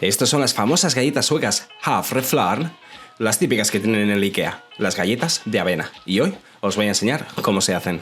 Estas son las famosas galletas suecas Havre-Flarn, las típicas que tienen en el IKEA, las galletas de avena. Y hoy os voy a enseñar cómo se hacen.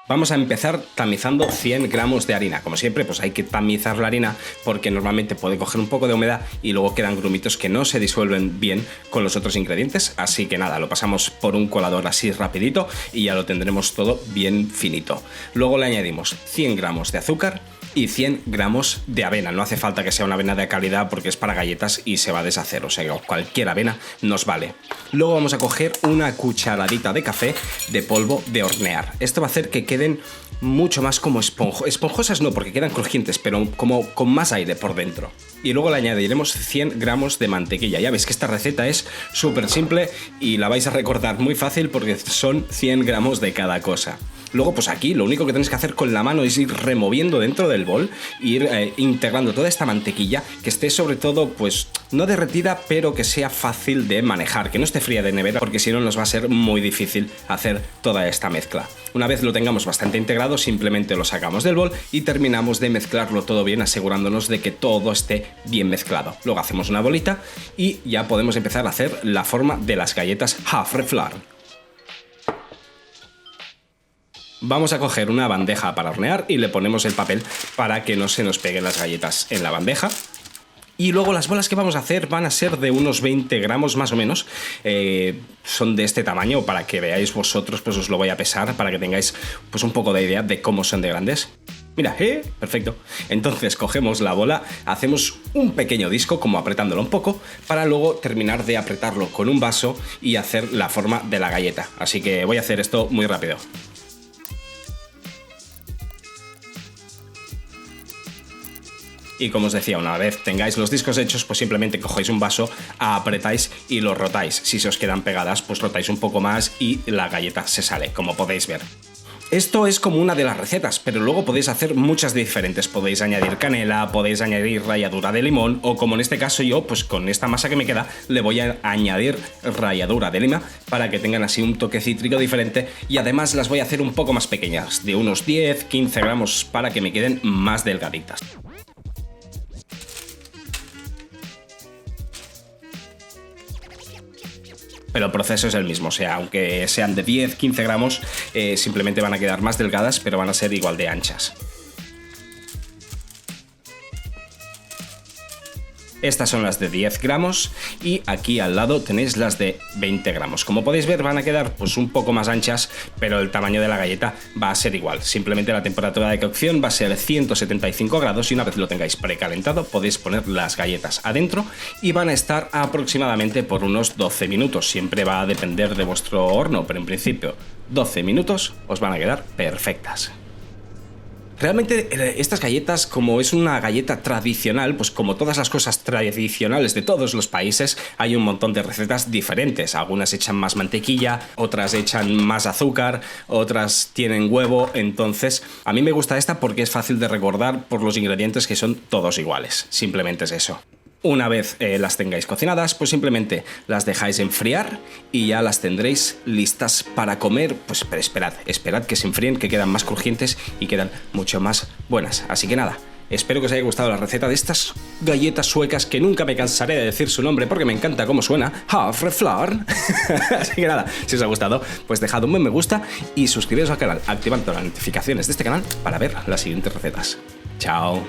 Vamos a empezar tamizando 100 gramos de harina. Como siempre, pues hay que tamizar la harina porque normalmente puede coger un poco de humedad y luego quedan grumitos que no se disuelven bien con los otros ingredientes. Así que nada, lo pasamos por un colador así rapidito y ya lo tendremos todo bien finito. Luego le añadimos 100 gramos de azúcar y 100 gramos de avena. No hace falta que sea una avena de calidad porque es para galletas y se va a deshacer, o sea, cualquier avena nos vale. Luego vamos a coger una cucharadita de café de polvo de hornear. Esto va a hacer que queden mucho más como esponjosas no, porque quedan crujientes, pero como con más aire por dentro. Y luego le añadiremos 100 gramos de mantequilla. Ya veis que esta receta es súper simple y la vais a recordar muy fácil porque son 100 gramos de cada cosa. Luego, pues aquí lo único que tenéis que hacer con la mano es ir removiendo dentro del bol, ir integrando toda esta mantequilla, que esté sobre todo, pues, no derretida, pero que sea fácil de manejar, que no esté fría de nevera, porque si no nos va a ser muy difícil hacer toda esta mezcla. Una vez lo tengamos bastante integrado, simplemente lo sacamos del bol y terminamos de mezclarlo todo bien, asegurándonos de que todo esté bien mezclado. Luego hacemos una bolita y ya podemos empezar a hacer la forma de las galletas Havre-Flarn. Vamos a coger una bandeja para hornear y le ponemos el papel para que no se nos peguen las galletas en la bandeja. Y luego las bolas que vamos a hacer van a ser de unos 20 gramos más o menos. Son de este tamaño, para que veáis vosotros, pues os lo voy a pesar para que tengáis pues un poco de idea de cómo son de grandes. Mira, perfecto. Entonces cogemos la bola, hacemos un pequeño disco, como apretándolo un poco, para luego terminar de apretarlo con un vaso y hacer la forma de la galleta. Así que voy a hacer esto muy rápido. Y como os decía, una vez tengáis los discos hechos, pues simplemente cogéis un vaso, apretáis y lo rotáis. Si se os quedan pegadas, pues rotáis un poco más y la galleta se sale, como podéis ver. Esto es como una de las recetas, pero luego podéis hacer muchas diferentes. Podéis añadir canela, podéis añadir ralladura de limón o, como en este caso yo, pues con esta masa que me queda, le voy a añadir ralladura de lima para que tengan así un toque cítrico diferente, y además las voy a hacer un poco más pequeñas, de unos 10-15 gramos, para que me queden más delgaditas. Pero el proceso es el mismo, o sea, aunque sean de 10-15 gramos, simplemente van a quedar más delgadas, pero van a ser igual de anchas. Estas son las de 10 gramos y aquí al lado tenéis las de 20 gramos. Como podéis ver, van a quedar pues un poco más anchas, pero el tamaño de la galleta va a ser igual. Simplemente la temperatura de cocción va a ser 175 grados y una vez lo tengáis precalentado podéis poner las galletas adentro y van a estar aproximadamente por unos 12 minutos. Siempre va a depender de vuestro horno, pero en principio 12 minutos os van a quedar perfectas. Realmente estas galletas, como es una galleta tradicional, pues como todas las cosas tradicionales de todos los países, hay un montón de recetas diferentes. Algunas echan más mantequilla, otras echan más azúcar, otras tienen huevo. Entonces, a mí me gusta esta porque es fácil de recordar por los ingredientes, que son todos iguales. Simplemente es eso. Una vez las tengáis cocinadas, pues simplemente las dejáis enfriar y ya las tendréis listas para comer. Pues pero esperad que se enfríen, que quedan más crujientes y quedan mucho más buenas. Así que nada, espero que os haya gustado la receta de estas galletas suecas, que nunca me cansaré de decir su nombre porque me encanta cómo suena, Havre-Flarn. Así que nada, si os ha gustado, pues dejad un buen me gusta y suscribiros al canal, activando las notificaciones de este canal para ver las siguientes recetas. Chao.